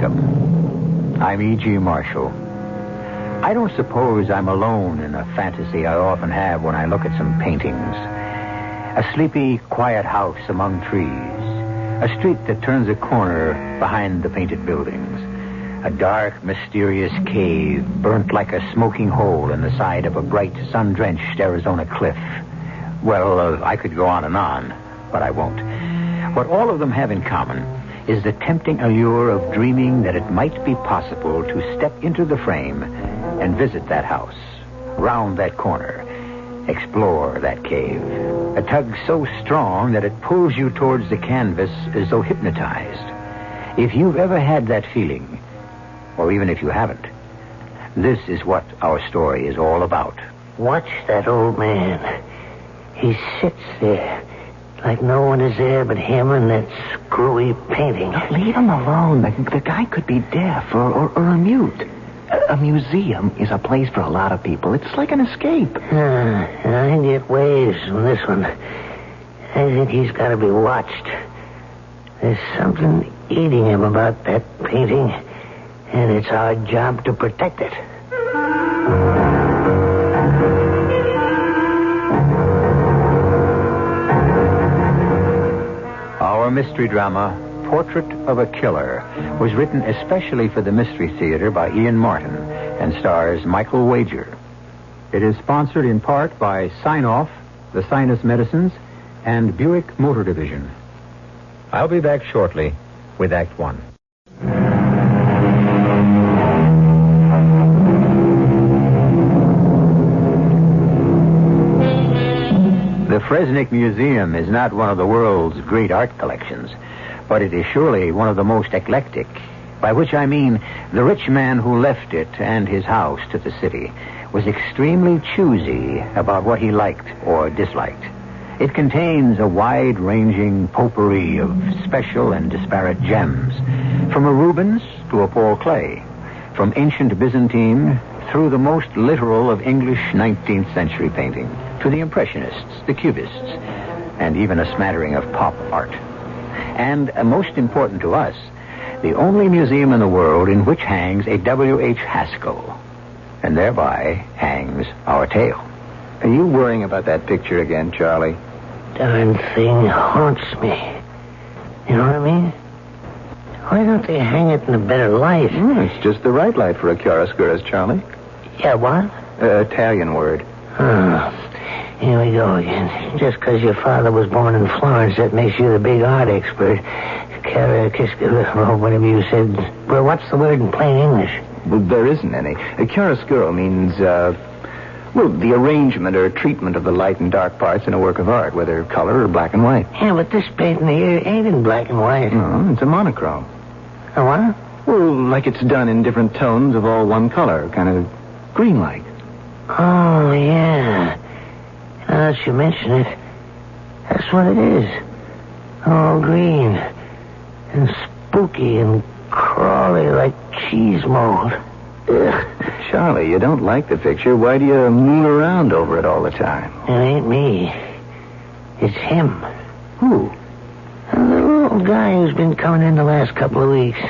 Welcome. I'm E.G. Marshall. I don't suppose I'm alone in a fantasy I often have when I look at some paintings. A sleepy, quiet house among trees. A street that turns a corner behind the painted buildings. A dark, mysterious cave burnt like a smoking hole in the side of a bright, sun-drenched Arizona cliff. Well, I could go on and on, but I won't. What all of them have in common is the tempting allure of dreaming that it might be possible to step into the frame and visit that house, round that corner, explore that cave. A tug so strong that it pulls you towards the canvas as though hypnotized. If you've ever had that feeling, or even if you haven't, this is what our story is all about. Watch that old man. He sits there like no one is there but him and that screwy painting. Leave him alone. The guy could be deaf or a mute. A museum is a place for a lot of people. It's like an escape. I get waves from this one. I think he's got to be watched. There's something eating him about that painting, and it's our job to protect it. Our mystery drama, Portrait of a Killer, was written especially for the Mystery Theater by Ian Martin and stars Michael Wager. It is sponsored in part by Sign Off, the Sinus Medicines, and Buick Motor Division. I'll be back shortly with Act One. The Fresnick Museum is not one of the world's great art collections, but it is surely one of the most eclectic, by which I mean the rich man who left it and his house to the city was extremely choosy about what he liked or disliked. It contains a wide-ranging potpourri of special and disparate gems, from a Rubens to a Paul Klee, from ancient Byzantine through the most literal of English 19th century painting, to the Impressionists, the Cubists, and even a smattering of pop art. And, most important to us, the only museum in the world in which hangs a W.H. Haskell, and thereby hangs our tale. Are you worrying about that picture again, Charlie? Darn thing haunts me. You know what I mean? Why don't they hang it in a better light? It's just the right light for a chiaroscuro, Charlie. Yeah, what? Italian word. Oh, here we go again. Just because your father was born in Florence, that makes you the big art expert. Whatever you said. Well, what's the word in plain English? Well, there isn't any. Chiaroscuro means, the arrangement or treatment of the light and dark parts in a work of art, whether color or black and white. Yeah, but this painting here ain't in black and white. No, it's a monochrome. A what? Well, like it's done in different tones of all one color, kind of green-like. Oh, yeah. Now that you mention it, that's what it is. All green. And spooky and crawly like cheese mold. Ugh. Charlie, you don't like the picture. Why do you moon around over it all the time? It ain't me. It's him. Who? The little guy who's been coming in the last couple of weeks.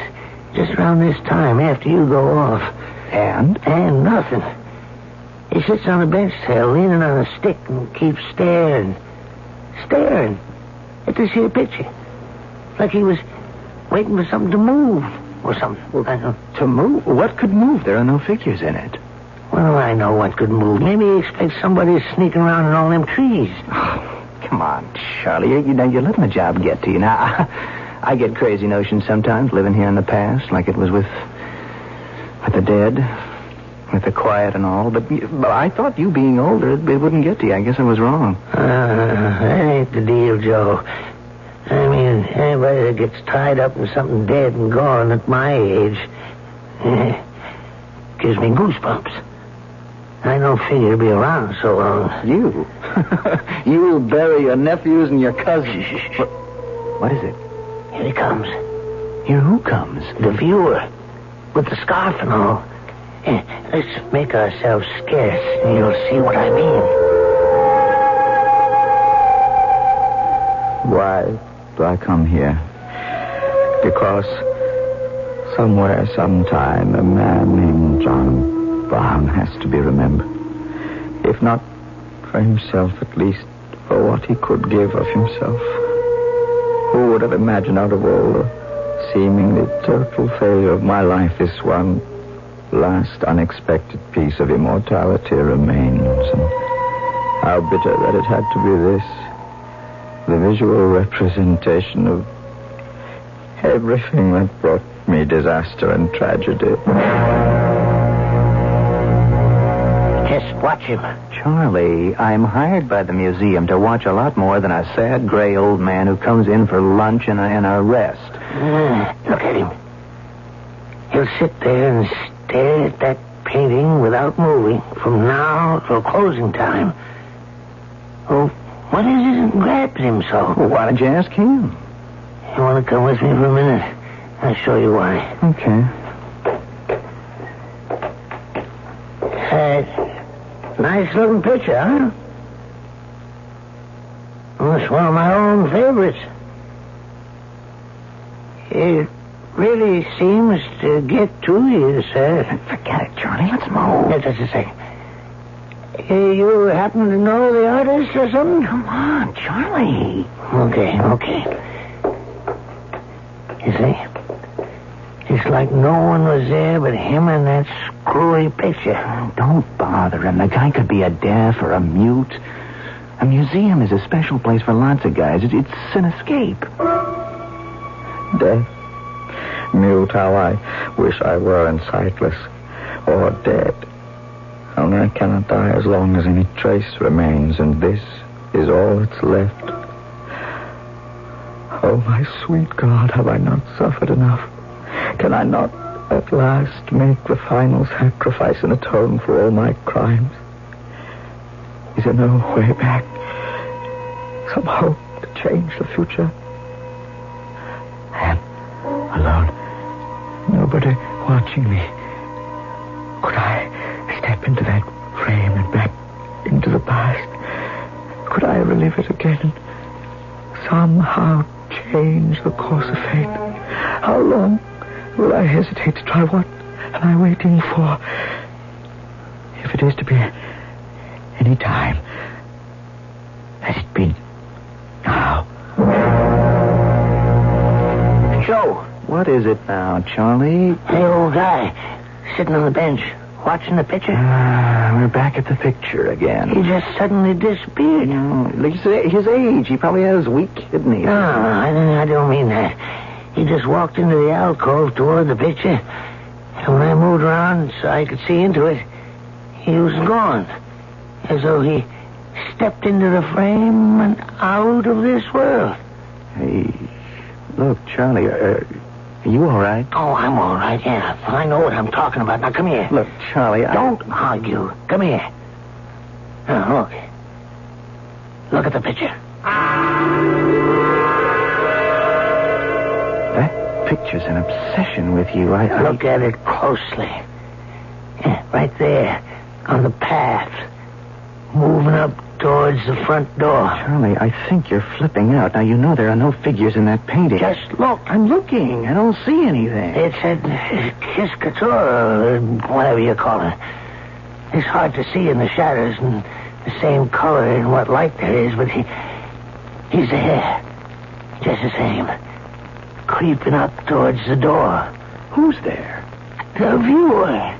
Just around this time, after you go off. And? And nothing. He sits on a bench tail, leaning on a stick, and keeps staring at this here picture. Like he was waiting for something to move or something. Well, to move? What could move? There are no figures in it. Well, I know what could move. Maybe he expects somebody sneaking around in all them trees. Oh, come on, Charlie. You're letting the job get to you. Now, I get crazy notions sometimes, living here in the past, like it was with the dead, with the quiet and all. But I thought you being older, it wouldn't get to you. I guess I was wrong. That ain't the deal, Joe. I mean, anybody that gets tied up in something dead and gone at my age gives me goosebumps. I don't figure to be around so long. You? You'll bury your nephews and your cousins. What is it? Here he comes. Here who comes? The viewer. With the scarf and all. Let's make ourselves scarce, and you'll see what I mean. Why do I come here? Because Somewhere, sometime, a man named John Brown has to be remembered. If not for himself, at least for what he could give of himself. Who would have imagined out of all the seemingly total failure of my life, this one last unexpected piece of immortality remains, and how bitter that it had to be this, the visual representation of everything that brought me disaster and tragedy. Just watch him. Charlie, I'm hired by the museum to watch a lot more than a sad, gray old man who comes in for lunch and a rest. Look at him. He'll sit there and stare at that painting without moving from now till closing time. Oh, what is it that grabs him so? Well, why don't you ask him? You want to come with me for a minute? I'll show you why. Okay. Nice looking picture, huh? Well, it's one of my own favorites. It really seems to get to you, sir. Forget it, Charlie. Let's move. Yeah, just a second. You happen to know the artist or something? Come on, Charlie. Okay. You see? It's like no one was there but him and that screwy picture. Don't bother him. The guy could be a deaf or a mute. A museum is a special place for lots of guys. It's an escape. Death. Mute, how I wish I were and sightless. Or dead. Only I cannot die as long as any trace remains, and this is all that's left. Oh, my sweet God, have I not suffered enough? Can I not at last make the final sacrifice and atone for all my crimes? Is there no way back? Some hope to change the future? I am alone. Nobody watching me. Could I step into that frame and back into the past? Could I relive it again and somehow change the course of fate? How long will I hesitate to try? What am I waiting for? If it is to be any time, let it be now. Joe. What is it now, Charlie? The old guy sitting on the bench watching the picture. We're back at the picture again. He just suddenly disappeared. His age. He probably has weak kidneys. No, I don't mean that. He just walked into the alcove toward the picture, and when I moved around so I could see into it, he was gone. As though he stepped into the frame and out of this world. Hey, look, Charlie, are you all right? Oh, I'm all right, yeah. I know what I'm talking about. Now, come here. Look, Charlie, Don't argue. Come here. Now, look. Look at the picture. That picture's an obsession with you. Look at it closely. Yeah, right there, on the path, moving up towards the front door. Charlie, I think you're flipping out. Now, you know there are no figures in that painting. Just look. I'm looking. I don't see anything. It's a kiss couture, or whatever you call it. It's hard to see in the shadows and the same color in what light there is, but he's there. Just the same. Creeping up towards the door. Who's there? The viewer.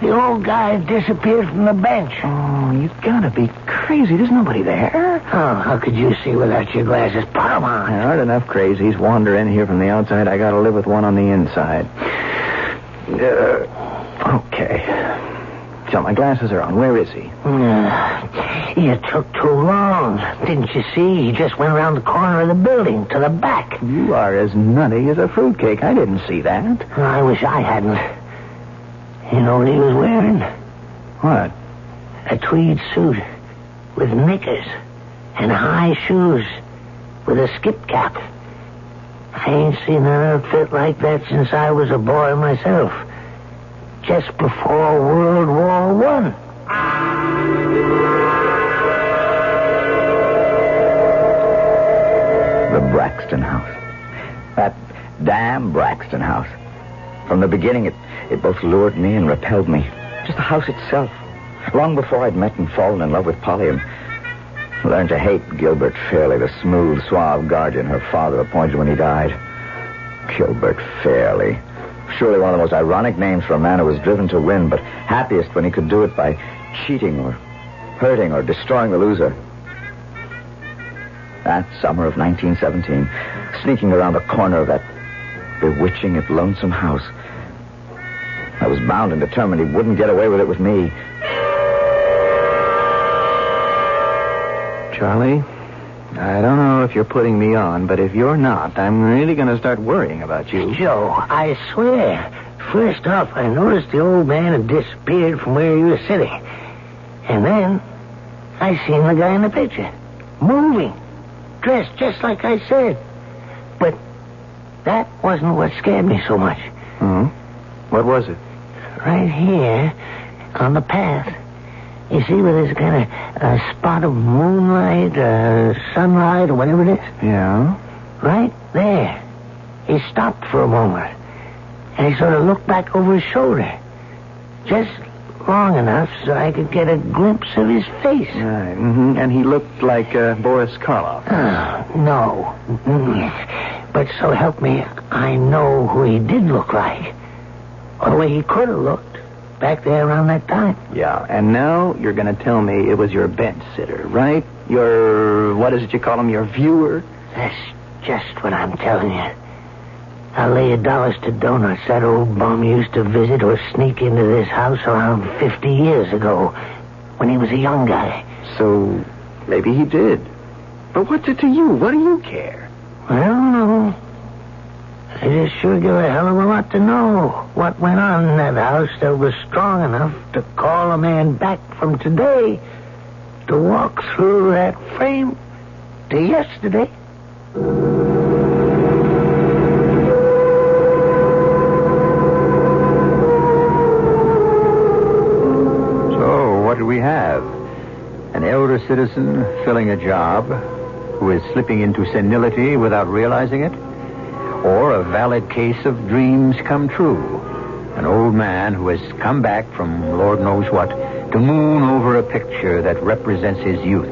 The old guy disappeared from the bench. Oh, you gotta be crazy. There's nobody there. Oh, how could you see without your glasses? Put 'em on. There aren't enough crazies wander in here from the outside. I gotta live with one on the inside. Okay. So my glasses are on. Where is he? You took too long. Didn't you see? He just went around the corner of the building to the back. You are as nutty as a fruitcake. I didn't see that. I wish I hadn't. You know what he was wearing? What? A tweed suit with knickers and high shoes with a skip cap. I ain't seen an outfit like that since I was a boy myself. Just before World War I. The Braxton house. That damn Braxton house. From the beginning, it both lured me and repelled me. Just the house itself. Long before I'd met and fallen in love with Polly and learned to hate Gilbert Fairley, the smooth, suave guardian her father appointed when he died. Gilbert Fairley. Surely one of the most ironic names for a man who was driven to win, but happiest when he could do it by cheating or hurting or destroying the loser. That summer of 1917, sneaking around the corner of that bewitching yet lonesome house, I was bound and determined he wouldn't get away with it with me. Charlie, I don't know if you're putting me on, but if you're not, I'm really going to start worrying about you. Joe, I swear. First off, I noticed the old man had disappeared from where you were sitting. And then I seen the guy in the picture. Moving. Dressed just like I said. But that wasn't what scared me so much. What was it? Right here on the path. You see where there's kind of a spot of moonlight, sunlight, or whatever it is? Yeah? Right there. He stopped for a moment. And he sort of looked back over his shoulder. Just long enough so I could get a glimpse of his face. Right. And he looked like Boris Karloff. No. But so help me, I know who he did look like. Or the way he could have looked back there around that time. Yeah, and now you're going to tell me it was your bench sitter, right? Your, what is it you call him, your viewer? That's just what I'm telling you. I lay $1 to donuts that old bum used to visit or sneak into this house around 50 years ago when he was a young guy. So maybe he did. But what's it to you? What do you care? I don't know. I just sure give a hell of a lot to know what went on in that house that was strong enough to call a man back from today to walk through that frame to yesterday. So, what do we have? An elder citizen filling a job who is slipping into senility without realizing it? Or a valid case of dreams come true? An old man who has come back from Lord knows what to moon over a picture that represents his youth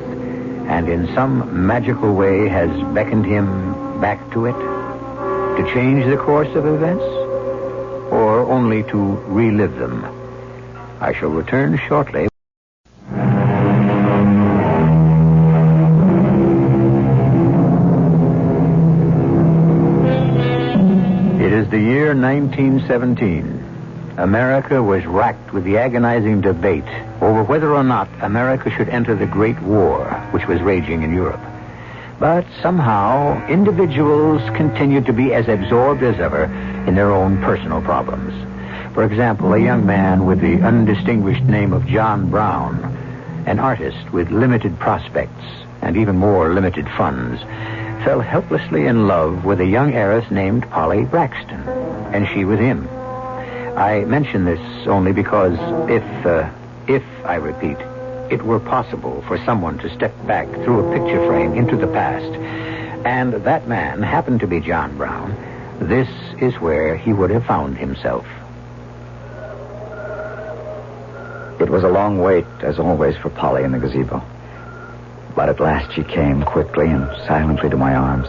and in some magical way has beckoned him back to it? To change the course of events? Or only to relive them? I shall return shortly. It is the year 1917. America was racked with the agonizing debate over whether or not America should enter the Great War, which was raging in Europe. But somehow, individuals continued to be as absorbed as ever in their own personal problems. For example, a young man with the undistinguished name of John Brown, an artist with limited prospects and even more limited funds, fell helplessly in love with a young heiress named Polly Braxton, and she with him. I mention this only because if, I repeat, it were possible for someone to step back through a picture frame into the past, and that man happened to be John Brown, this is where he would have found himself. It was a long wait, as always, for Polly in the gazebo. But at last she came quickly and silently to my arms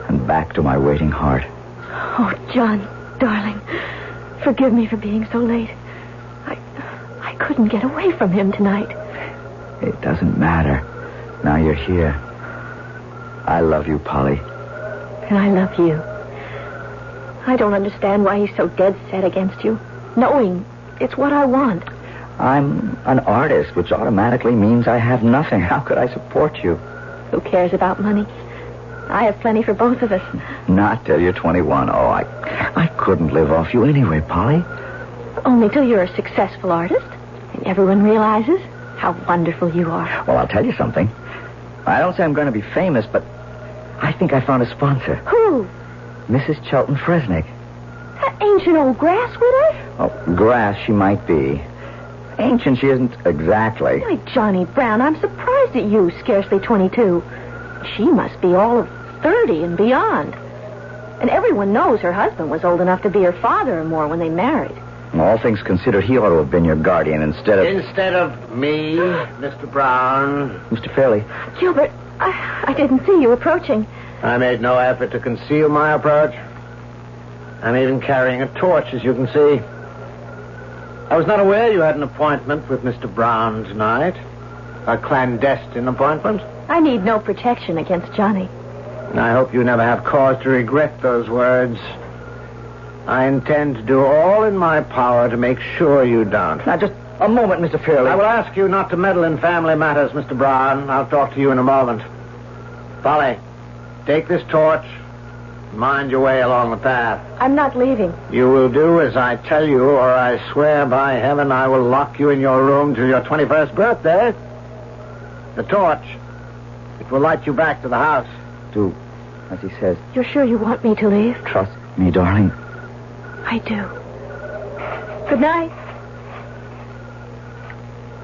and back to my waiting heart. Oh, John, darling, forgive me for being so late. I couldn't get away from him tonight. It doesn't matter. Now you're here. I love you, Polly. And I love you. I don't understand why he's so dead set against you, knowing it's what I want. I'm an artist, which automatically means I have nothing. How could I support you? Who cares about money? I have plenty for both of us. Not till you're 21. Oh, I couldn't live off you anyway, Polly. Only till you're a successful artist and everyone realizes how wonderful you are. Well, I'll tell you something. I don't say I'm going to be famous, but I think I found a sponsor. Who? Mrs. Chelton Fresnick. That ancient old grass widow? Oh, grass she might be. Ancient she isn't exactly. Why, Johnny Brown, I'm surprised at you, scarcely 22. She must be all of 30 and beyond. And everyone knows her husband was old enough to be her father or more when they married. All things considered, he ought to have been your guardian instead of... Instead of me, Mr. Brown. Mr. Fairley. Gilbert, I didn't see you approaching. I made no effort to conceal my approach. I'm even carrying a torch, as you can see. I was not aware you had an appointment with Mr. Brown tonight. A clandestine appointment. I need no protection against Johnny. And I hope you never have cause to regret those words. I intend to do all in my power to make sure you don't. Now, just a moment, Mr. Fairley. I will ask you not to meddle in family matters, Mr. Brown. I'll talk to you in a moment. Polly, take this torch. Mind your way along the path. I'm not leaving. You will do as I tell you, or I swear by heaven I will lock you in your room till your 21st birthday. The torch. It will light you back to the house. Do as he says. You're sure you want me to leave? Trust me, darling. I do. Good night.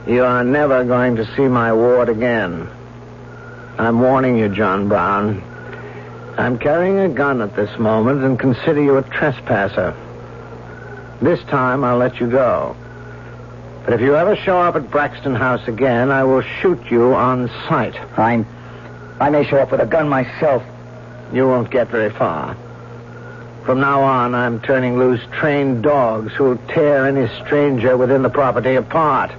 You are never going to see my ward again. I'm warning you, John Brown. I'm carrying a gun at this moment and consider you a trespasser. This time I'll let you go. But if you ever show up at Braxton House again, I will shoot you on sight. I may show up with a gun myself. You won't get very far. From now on, I'm turning loose trained dogs who'll tear any stranger within the property apart.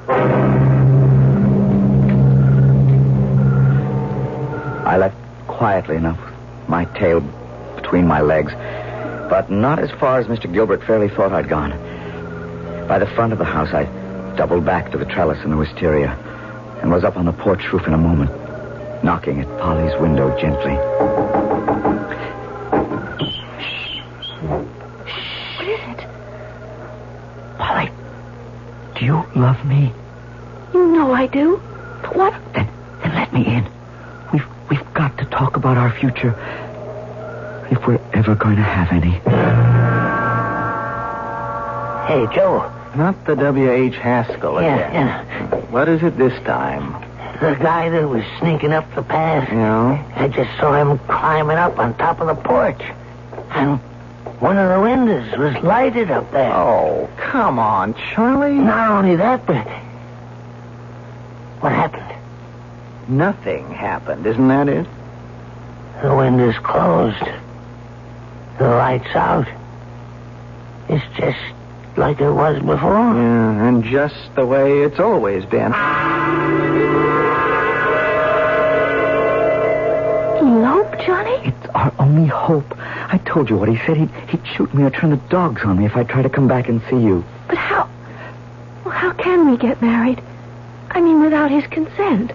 I left quietly enough, my tail between my legs, but not as far as Mr. Gilbert Fairley thought I'd gone. By the front of the house, I doubled back to the trellis in the wisteria and was up on the porch roof in a moment, knocking at Polly's window gently. What is it? Polly, do you love me? You know I do. But what? Then let me in. We've got to talk about our future, if we're ever going to have any. Hey, Joe. Not the W.H. Haskell again. Yeah. What is it this time? The guy that was sneaking up the path. Yeah? I just saw him climbing up on top of the porch. And one of the windows was lighted up there. Oh, come on, Charlie. Not only that, but... What happened? Nothing happened, isn't that it? The window's closed. The light's out. It's just like it was before. Yeah, and just the way it's always been. Elope, Johnny? It's our only hope. I told you what he said. He'd shoot me or turn the dogs on me if I try to come back and see you. But how? Well, how can we get married? I mean, without his consent.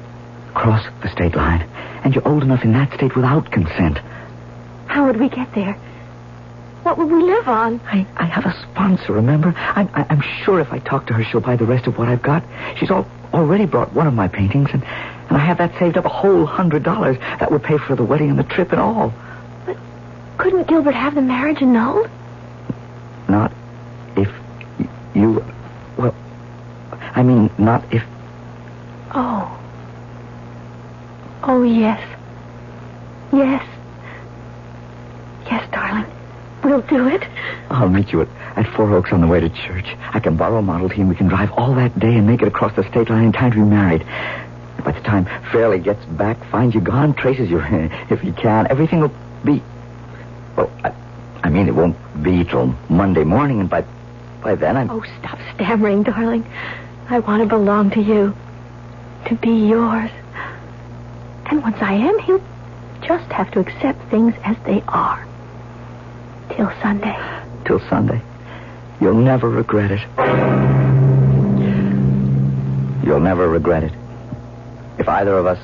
Cross the state line. And you're old enough in that state without consent. How would we get there? What would we live on? I have a sponsor, remember? I'm sure if I talk to her, she'll buy the rest of what I've got. She's already brought one of my paintings, and I have that saved up a whole $100. That would pay for the wedding and the trip and all. But couldn't Gilbert have the marriage annulled? Not if you... Well, I mean, not if... Oh. Oh, yes. Yes. Yes, darling. We'll do it. I'll meet you at Four Oaks on the way to church. I can borrow a Model T and we can drive all that day and make it across the state line in time to be married. By the time Fairley gets back, finds you gone, traces you if he can, everything will be... Well, I mean, it won't be till Monday morning, and by then I'm... Oh, stop stammering, darling. I want to belong to you. To be yours. And once I am, he'll just have to accept things as they are. Till Sunday. Till Sunday. You'll never regret it. You'll never regret it. If either of us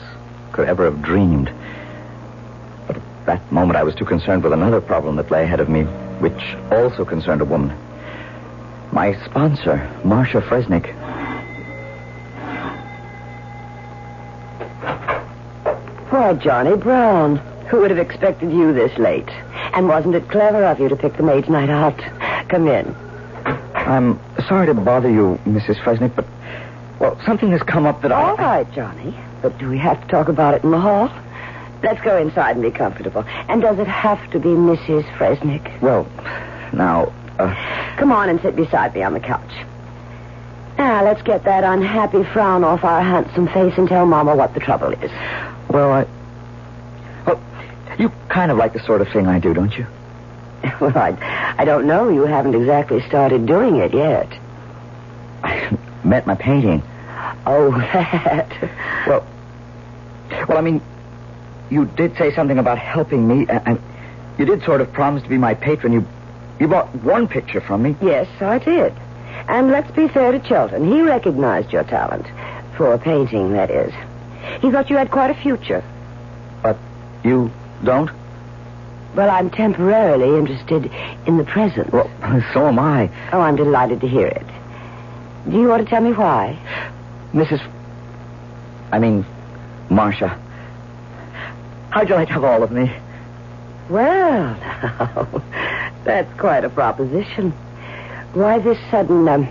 could ever have dreamed. But at that moment I was too concerned with another problem that lay ahead of me, which also concerned a woman. My sponsor, Marcia Fresnick. Why, Johnny Brown. Who would have expected you this late? And wasn't it clever of you to pick the maid's night out? Come in. I'm sorry to bother you, Mrs. Fresnick, but, well, something has come up that All right, Johnny. But do we have to talk about it in the hall? Let's go inside and be comfortable. And does it have to be Mrs. Fresnick? Well, now, Come on and sit beside me on the couch. Now, let's get that unhappy frown off our handsome face and tell Mama what the trouble is. well, you kind of like the sort of thing I do, don't you? Well, I don't know. You haven't exactly started doing it yet. I met my painting. Oh, that. Well, I mean, you did say something about helping me, and you did sort of promise to be my patron. You bought one picture from me. Yes, I did. And let's be fair to Chilton. He recognized your talent. For painting, that is. He thought you had quite a future. But you don't? Well, I'm temporarily interested in the present. Well, so am I. Oh, I'm delighted to hear it. Do you want to tell me why? Marcia. How'd you like to have all of me? Well, now, that's quite a proposition. Why this sudden,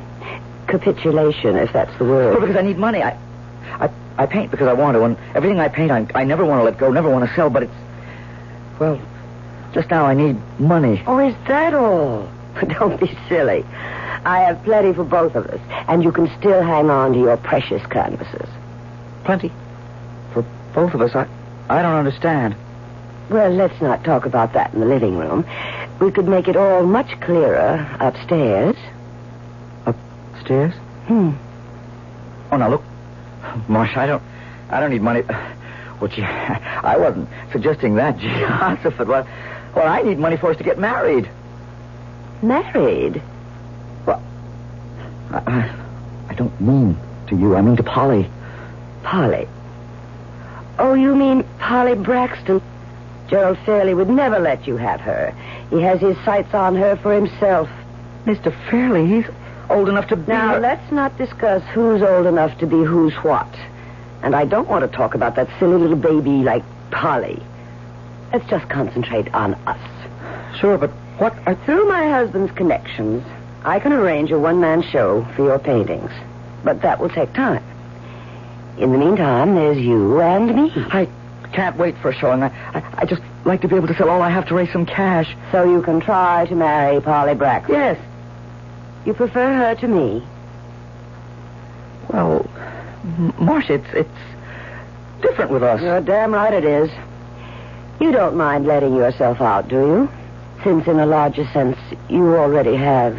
capitulation, if that's the word? Well, because I need money. I paint because I want to, and everything I paint, I never want to let go, never want to sell, but it's... Well, just now I need money. Oh, is that all? Don't be silly. I have plenty for both of us, and you can still hang on to your precious canvases. Plenty? For both of us? I don't understand. Well, let's not talk about that in the living room. We could make it all much clearer upstairs. Upstairs? Oh, now, look. Marcia, I don't need money. Well, gee, I wasn't suggesting that, Joseph. Well, I need money for us to get married. Married? Well, I don't mean to you. I mean to Polly. Polly? Oh, you mean Polly Braxton? Gerald Fairley would never let you have her. He has his sights on her for himself. Mr. Fairley, he's old enough to be... Now, let's not discuss who's old enough to be who's what. And I don't want to talk about that silly little baby like Polly. Let's just concentrate on us. Sure, but what... Through my husband's connections, I can arrange a one-man show for your paintings. But that will take time. In the meantime, there's you and me. I can't wait for a showing. I just like to be able to sell all I have to raise some cash. So you can try to marry Polly Braxton? Yes. You prefer her to me? Well, Marcia, it's different with us. You're damn right it is. You don't mind letting yourself out, do you? Since in a larger sense, you already have.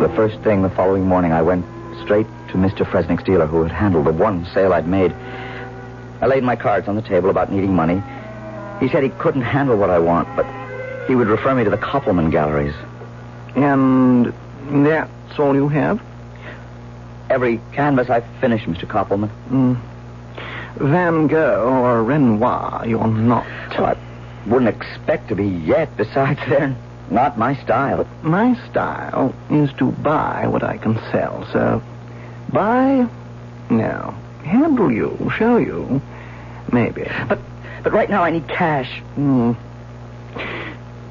The first thing the following morning, I went straight to Mr. Fresnick's dealer, who had handled the one sale I'd made. I laid my cards on the table about needing money. He said he couldn't handle what I want, but he would refer me to the Koppelman galleries. And that's all you have? Every canvas I've finished, Mr. Koppelman. Van Gogh or Renoir, you're not. Well, I wouldn't expect to be yet. Besides, they're not my style. But my style is to buy what I can sell, so buy? No. Handle you, show you, maybe. But right now I need cash.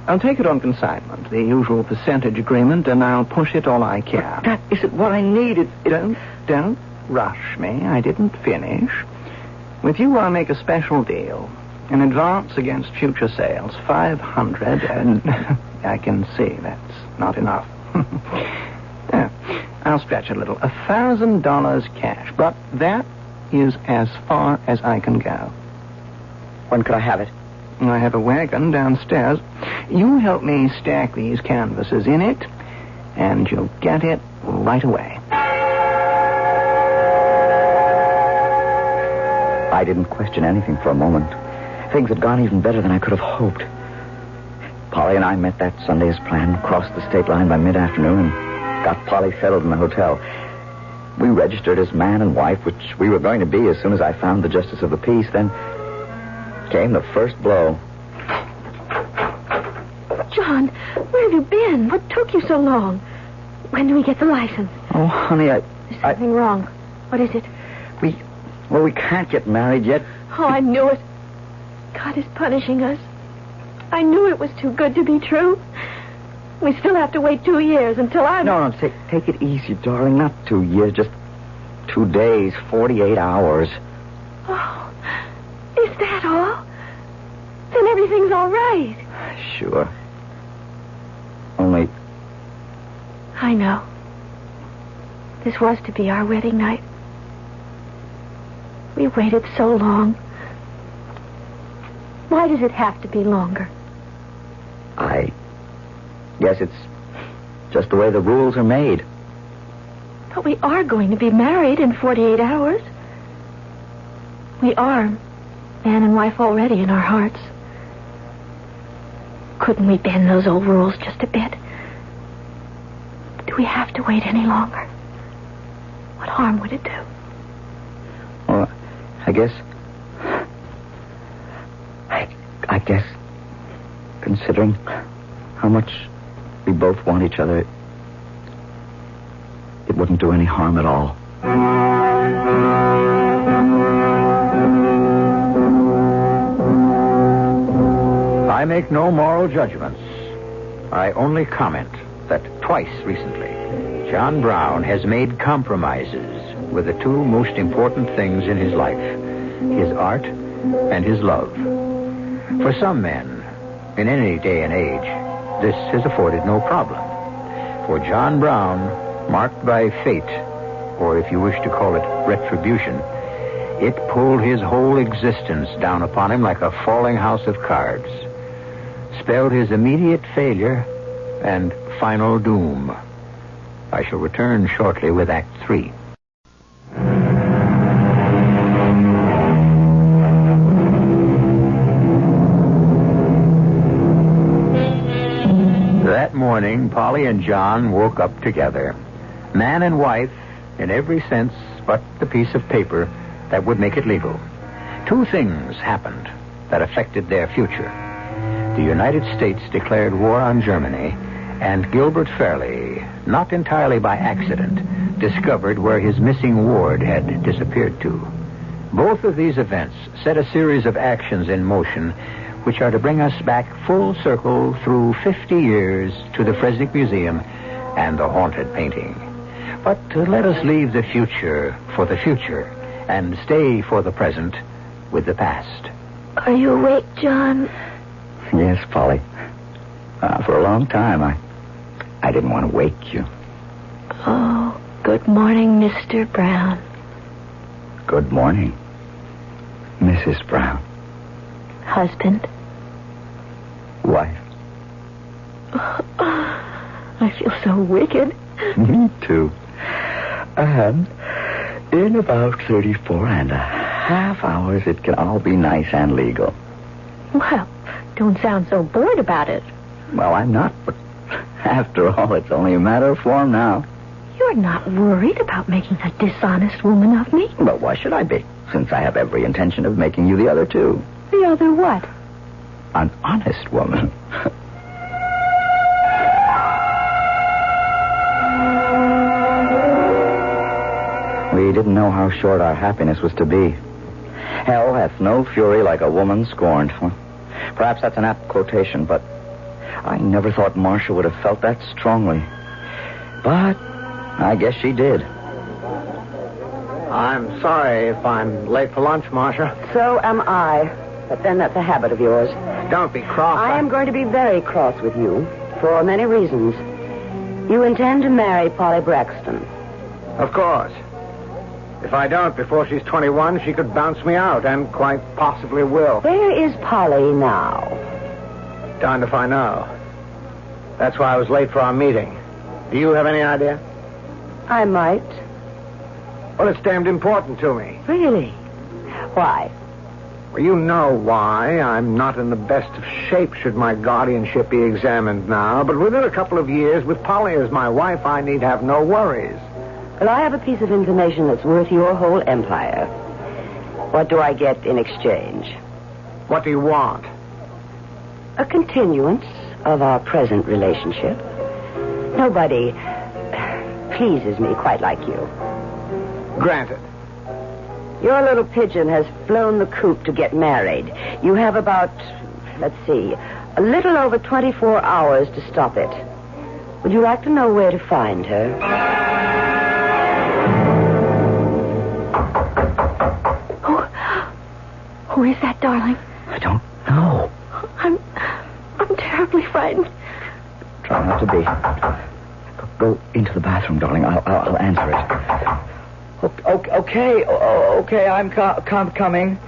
I'll take it on consignment, the usual percentage agreement, and I'll push it all I can. But that isn't what I need. Don't rush me. I didn't finish. With you, I'll make a special deal. An advance against future sales, $500, and I can see that's not enough. I'll stretch a little. $1,000 cash, but that is as far as I can go. When could I have it? I have a wagon downstairs. You help me stack these canvases in it, and you'll get it right away. I didn't question anything for a moment. Things had gone even better than I could have hoped. Polly and I met that Sunday as planned, crossed the state line by mid-afternoon, and got Polly settled in the hotel. We registered as man and wife, which we were going to be as soon as I found the justice of the peace. Then came the first blow. John, where have you been? What took you so long? When do we get the license? Oh, honey, There's something wrong. What is it? we can't get married yet. Oh, I knew it. God is punishing us. I knew it was too good to be true. We still have to wait 2 years until I'm... No, take it easy, darling. Not 2 years, just 2 days, 48 hours. Oh, is that all? Then everything's all right. Sure. Only... I know. This was to be our wedding night. We waited so long. Why does it have to be longer? I guess it's just the way the rules are made. But we are going to be married in 48 hours. We are man and wife already in our hearts. Couldn't we bend those old rules just a bit? Do we have to wait any longer? What harm would it do? Well, I guess... I guess... Considering how much we both want each other, it wouldn't do any harm at all. I make no moral judgments. I only comment that twice recently, John Brown has made compromises with the two most important things in his life, his art and his love. For some men, in any day and age, this has afforded no problem. For John Brown, marked by fate, or if you wish to call it retribution, it pulled his whole existence down upon him like a falling house of cards, spelled his immediate failure and final doom. I shall return shortly with Act 3. That morning, Polly and John woke up together. Man and wife, in every sense but the piece of paper that would make it legal. Two things happened that affected their future. The United States declared war on Germany, and Gilbert Fairley, not entirely by accident, discovered where his missing ward had disappeared to. Both of these events set a series of actions in motion which are to bring us back full circle through 50 years to the Fresnick Museum and the haunted painting. But let us leave the future for the future and stay for the present with the past. Are you awake, John? Yes, Polly. For a long time, I didn't want to wake you. Oh, good morning, Mr. Brown. Good morning, Mrs. Brown. Husband. Wife. I feel so wicked. Me too. And in about 34.5 hours, it can all be nice and legal. Well, don't sound so bored about it. Well, I'm not, but after all, it's only a matter of form now. You're not worried about making a dishonest woman of me? Well, why should I be, since I have every intention of making you the other two? The other what? An honest woman. We didn't know how short our happiness was to be. Hell hath no fury like a woman scorned. Well, perhaps that's an apt quotation, but I never thought Marcia would have felt that strongly. But I guess she did. I'm sorry if I'm late for lunch, Marcia. So am I. But then that's a habit of yours. Don't be cross. I am going to be very cross with you for many reasons. You intend to marry Polly Braxton. Of course. If I don't before she's 21, she could bounce me out, and quite possibly will. Where is Polly now? Darned if I know. That's why I was late for our meeting. Do you have any idea? I might. Well, it's damned important to me. Really? Why? Well, you know why. I'm not in the best of shape should my guardianship be examined now, but within a couple of years, with Polly as my wife, I need have no worries. Well, I have a piece of information that's worth your whole empire. What do I get in exchange? What do you want? A continuance of our present relationship. Nobody pleases me quite like you. Granted. Your little pigeon has flown the coop to get married. You have about, let's see, a little over 24 hours to stop it. Would you like to know where to find her? Who is that, darling? I don't know. I'm terribly frightened. Try not to be. Go into the bathroom, darling. I'll answer it. Okay, I'm coming.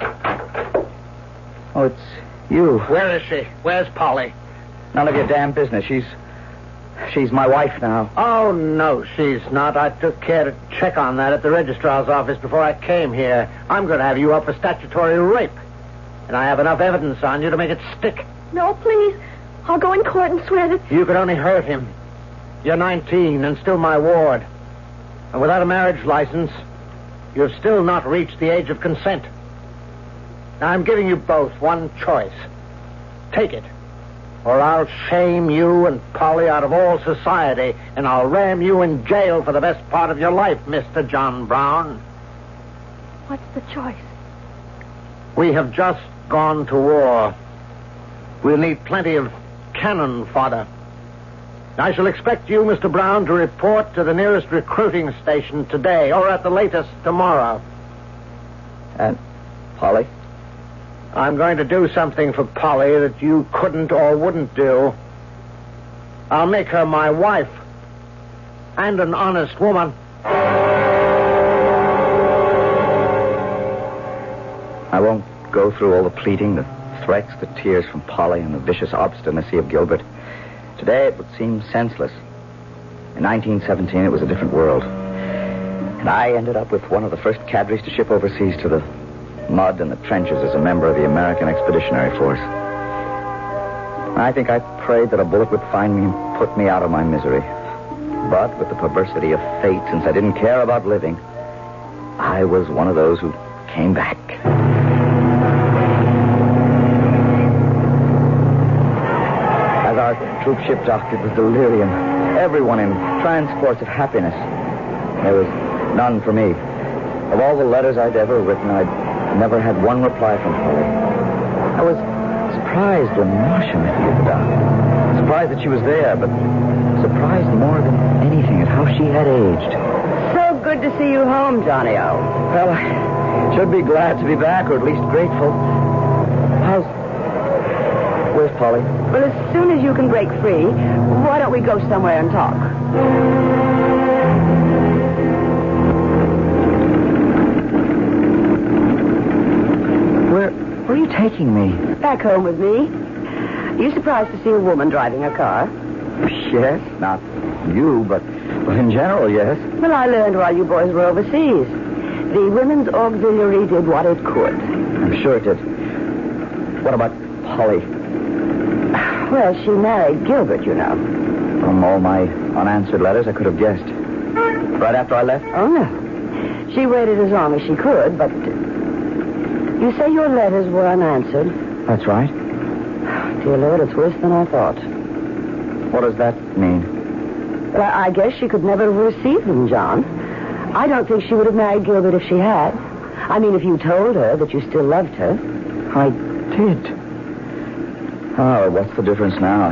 Oh, it's you. Where is she? Where's Polly? None of your damn business. She's my wife now. Oh, no, she's not. I took care to check on that at the registrar's office before I came here. I'm going to have you up for statutory rape. And I have enough evidence on you to make it stick. No, please. I'll go in court and swear that... You could only hurt him. You're 19 and still my ward. And without a marriage license, you've still not reached the age of consent. Now, I'm giving you both one choice. Take it. Or I'll shame you and Polly out of all society, and I'll ram you in jail for the best part of your life, Mr. John Brown. What's the choice? We have just gone to war. We'll need plenty of cannon fodder. I shall expect you, Mr. Brown, to report to the nearest recruiting station today, or at the latest tomorrow. And Polly? I'm going to do something for Polly that you couldn't or wouldn't do. I'll make her my wife. And an honest woman. I won't go through all the pleading, the threats, the tears from Polly, and the vicious obstinacy of Gilbert. Today it would seem senseless. In 1917, it was a different world. And I ended up with one of the first cadres to ship overseas to the mud and the trenches as a member of the American Expeditionary Force. I think I prayed that a bullet would find me and put me out of my misery. But with the perversity of fate, since I didn't care about living, I was one of those who came back. As our troop ship docked, it was delirium. Everyone in transports of happiness. There was none for me. Of all the letters I'd ever written, I'd never had one reply from Polly. I was surprised when Marcia met me at the dock. Surprised that she was there, but surprised more than anything at how she had aged. So good to see you home, Johnny-O. Well, I should be glad to be back, or at least grateful. Where's Polly? Well, as soon as you can break free, why don't we go somewhere and talk? Where are you taking me? Back home with me. Are you surprised to see a woman driving a car? Yes, not you, but in general, yes. Well, I learned while you boys were overseas. The Women's Auxiliary did what it could. I'm sure it did. What about Polly? Well, she married Gilbert, you know. From all my unanswered letters, I could have guessed. Right after I left? Oh, no. She waited as long as she could, but... You say your letters were unanswered? That's right. Dear Lord, it's worse than I thought. What does that mean? Well, I guess she could never have received them, John. I don't think she would have married Gilbert if she had. I mean, if you told her that you still loved her. I did. Oh, what's the difference now?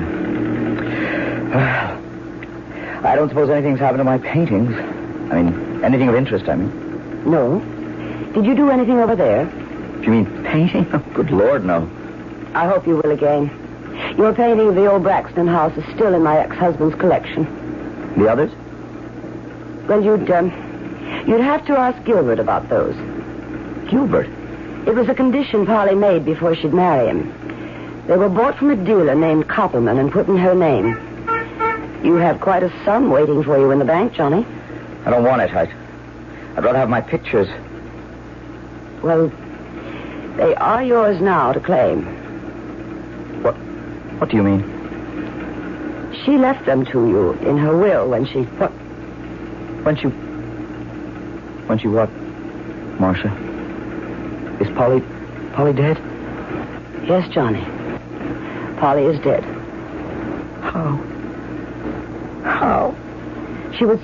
I don't suppose anything's happened to my paintings. I mean, anything of interest, I mean. No. Did you do anything over there? Do you mean painting? Oh, good Lord, no. I hope you will again. Your painting of the old Braxton house is still in my ex-husband's collection. The others? Well, you'd have to ask Gilbert about those. Gilbert? It was a condition Polly made before she'd marry him. They were bought from a dealer named Koppelman and put in her name. You have quite a sum waiting for you in the bank, Johnny. I don't want it. I'd rather have my pictures. Well, they are yours now to claim. What do you mean? She left them to you in her will when she... What? When she what, Marcia? Is Polly dead? Yes, Johnny. Polly is dead. How? She was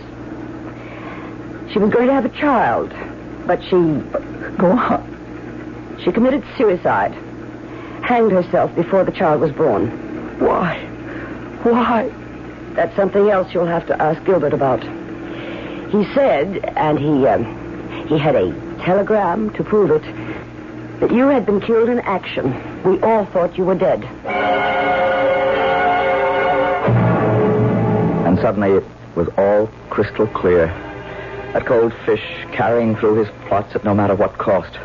going to have a child, but she... Go on. She committed suicide. Hanged herself before the child was born. Why? That's something else you'll have to ask Gilbert about. He said, and he had a telegram to prove it, that you had been killed in action. We all thought you were dead. And suddenly it was all crystal clear. That cold fish carrying through his plots at no matter what cost.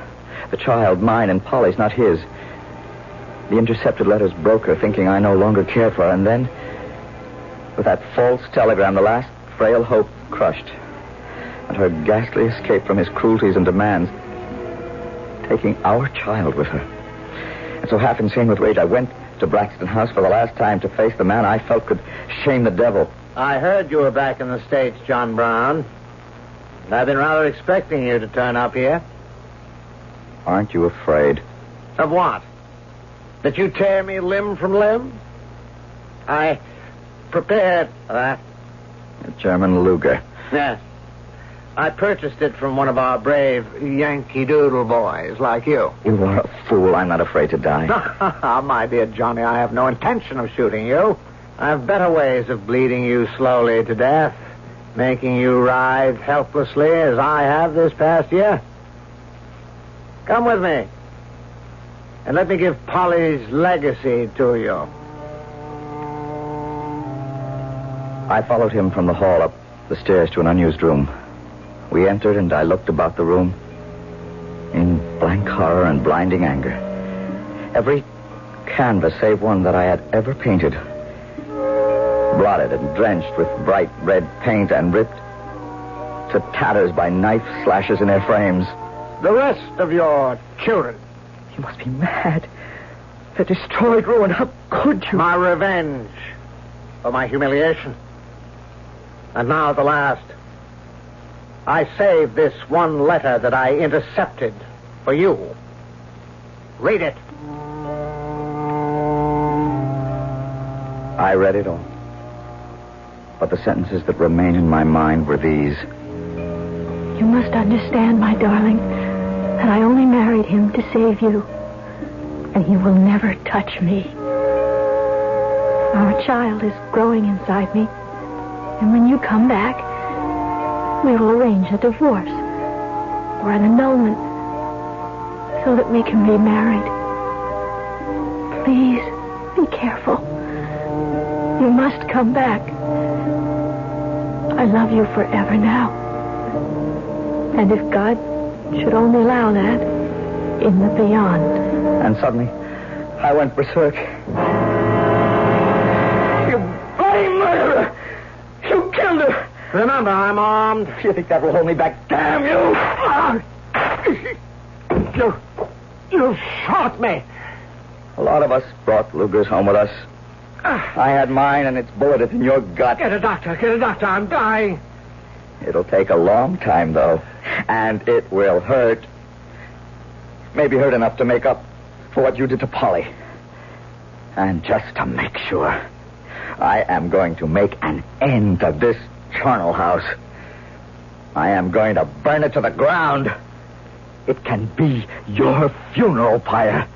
The child, mine and Polly's, not his. The intercepted letters broke her, thinking I no longer cared for her. And then, with that false telegram, the last frail hope crushed. And her ghastly escape from his cruelties and demands, taking our child with her. And so, half insane with rage, I went to Braxton House for the last time to face the man I felt could shame the devil. I heard you were back in the States, John Brown. I've been rather expecting you to turn up here. Aren't you afraid? Of what? That you tear me limb from limb? I prepared for that. A German Luger. Yes. I purchased it from one of our brave Yankee Doodle boys like you. You are a fool. I'm not afraid to die. My dear Johnny, I have no intention of shooting you. I have better ways of bleeding you slowly to death, making you writhe helplessly as I have this past year. Come with me, and let me give Polly's legacy to you. I followed him from the hall up the stairs to an unused room. We entered, and I looked about the room in blank horror and blinding anger. Every canvas save one that I had ever painted, blotted and drenched with bright red paint and ripped to tatters by knife slashes in their frames. The rest of your children. You must be mad. The destroyed ruin. How could you? My revenge for my humiliation. And now the last. I saved this one letter that I intercepted for you. Read it. I read it all. But the sentences that remain in my mind were these. You must understand, my darling, that I only married him to save you. And he will never touch me. Our child is growing inside me. And when you come back, we will arrange a divorce or an annulment so that we can be married. Please, be careful. You must come back. I love you forever now. And if God should only allow that, in the beyond. And suddenly, I went berserk. You bloody murderer! You killed her! Remember, I'm armed. You think that will hold me back? Damn you! You shot me. A lot of us brought Lugers home with us. I had mine, and it's bulleted in your gut. Get a doctor. I'm dying. It'll take a long time, though. And it will hurt. Maybe hurt enough to make up for what you did to Polly. And just to make sure, I am going to make an end to this charnel house. I am going to burn it to the ground. It can be your funeral pyre.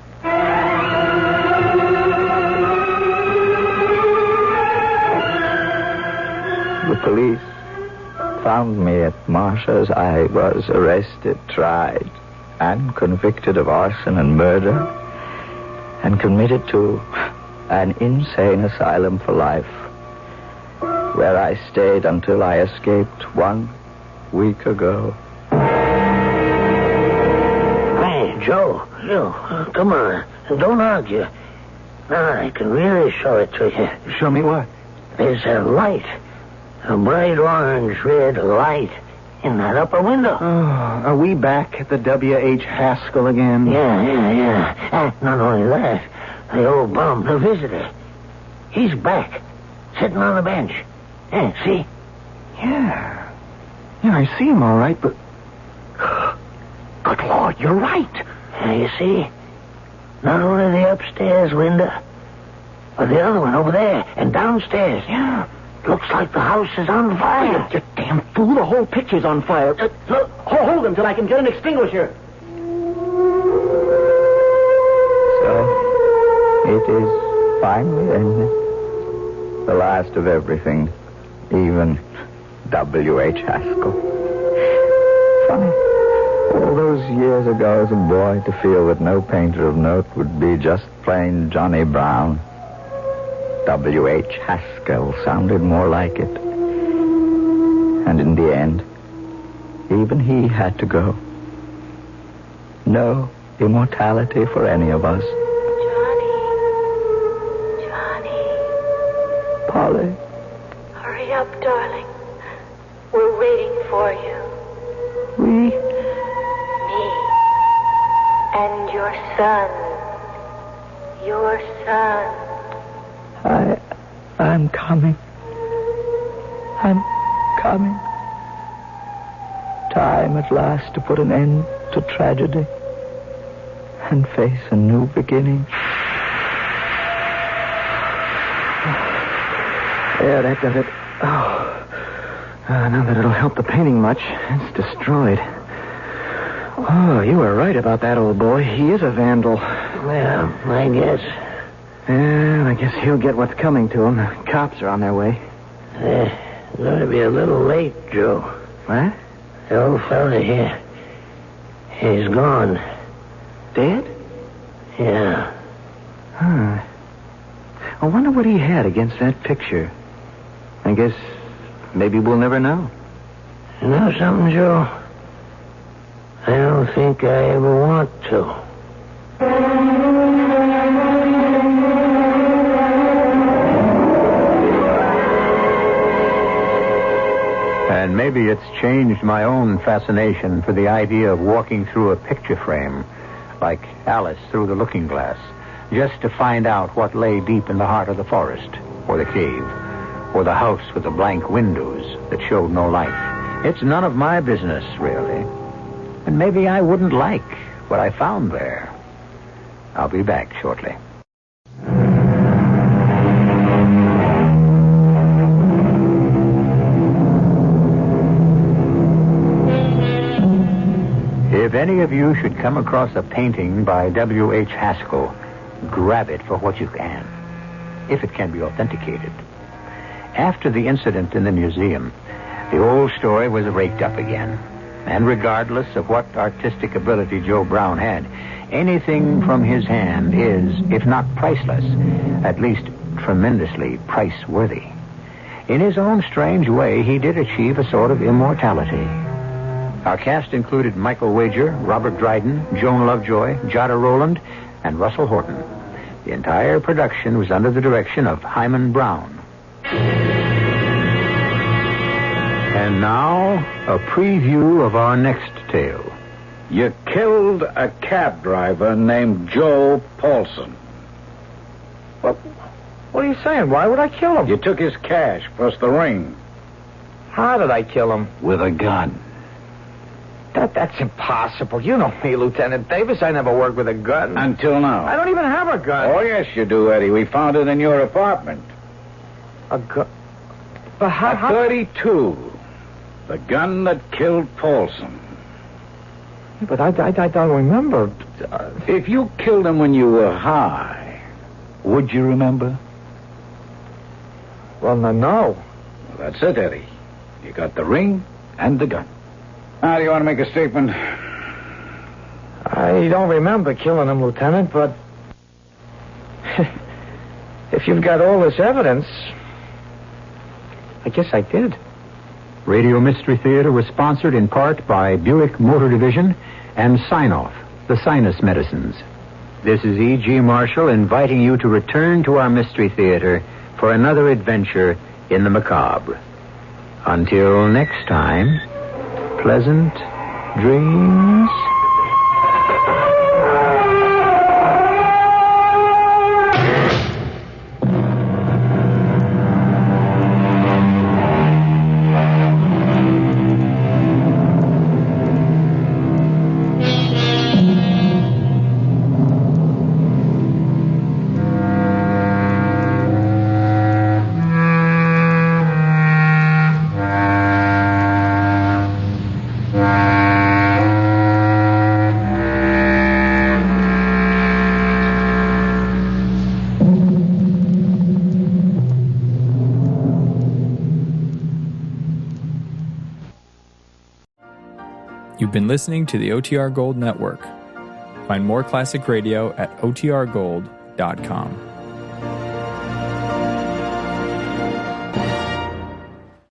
The police found me at Marcia's. I was arrested, tried, and convicted of arson and murder, and committed to an insane asylum for life, where I stayed until I escaped 1 week ago. Hey, Joe, come on. Don't argue. Now, I can really show it to you. Show me what? There's a light. A bright orange-red light in that upper window. Oh, are we back at the W.H. Haskell again? Yeah. Not only that, the old bum, the visitor, he's back, sitting on the bench. Yeah, see? Yeah, I see him all right, but... Good Lord, you're right. Yeah, you see? Not only the upstairs window, but the other one over there and downstairs. Yeah. Looks like the house is on fire. You damn fool, the whole picture's on fire. Look, hold him till I can get an extinguisher. So, it is finally ended. The last of everything, even W.H. Haskell. Funny. All those years ago as a boy to feel that no painter of note would be just plain Johnny Brown. W.H. Haskell sounded more like it. And in the end, even he had to go. No immortality for any of us. Johnny. Polly. Hurry up, darling. We're waiting for you. We? Me. And your son. Your son. I'm coming. I'm coming. Time at last to put an end to tragedy and face a new beginning. Yeah, that does it. Not that it'll help the painting much. It's destroyed. Oh, you were right about that old boy. He is a vandal. Well, I guess. Yeah, I guess he'll get what's coming to him. The cops are on their way. Going to be a little late, Joe. What? The old fella here. He's gone. Dead? Yeah. Huh. I wonder what he had against that picture. I guess maybe we'll never know. You know something, Joe? I don't think I ever want to. And maybe it's changed my own fascination for the idea of walking through a picture frame, like Alice through the looking glass, just to find out what lay deep in the heart of the forest, or the cave, or the house with the blank windows that showed no light. It's none of my business, really. And maybe I wouldn't like what I found there. I'll be back shortly. If any of you should come across a painting by W.H. Haskell, grab it for what you can, if it can be authenticated. After the incident in the museum, the old story was raked up again. And regardless of what artistic ability Joe Brown had, anything from his hand is, if not priceless, at least tremendously price-worthy. In his own strange way, he did achieve a sort of immortality. Our cast included Michael Wager, Robert Dryden, Joan Lovejoy, Jada Rowland, and Russell Horton. The entire production was under the direction of Hyman Brown. And now, a preview of our next tale. You killed a cab driver named Joe Paulson. What are you saying? Why would I kill him? You took his cash plus the ring. How did I kill him? With a gun. That's impossible. You know me, Lieutenant Davis. I never worked with a gun. Until now. I don't even have a gun. Oh, yes, you do, Eddie. We found it in your apartment. A gun? But how... A 32. The gun that killed Paulson. But I don't remember. If you killed him when you were high, would you remember? Well, no. Well, that's it, Eddie. You got the ring and the gun. Now, do you want to make a statement? I don't remember killing him, Lieutenant, but... if you've got all this evidence... I guess I did. Radio Mystery Theater was sponsored in part by Buick Motor Division and Sign-Off, the sinus medicines. This is E.G. Marshall inviting you to return to our Mystery Theater for another adventure in the macabre. Until next time, pleasant dreams. You've been listening to the OTR Gold Network. Find more classic radio at otrgold.com.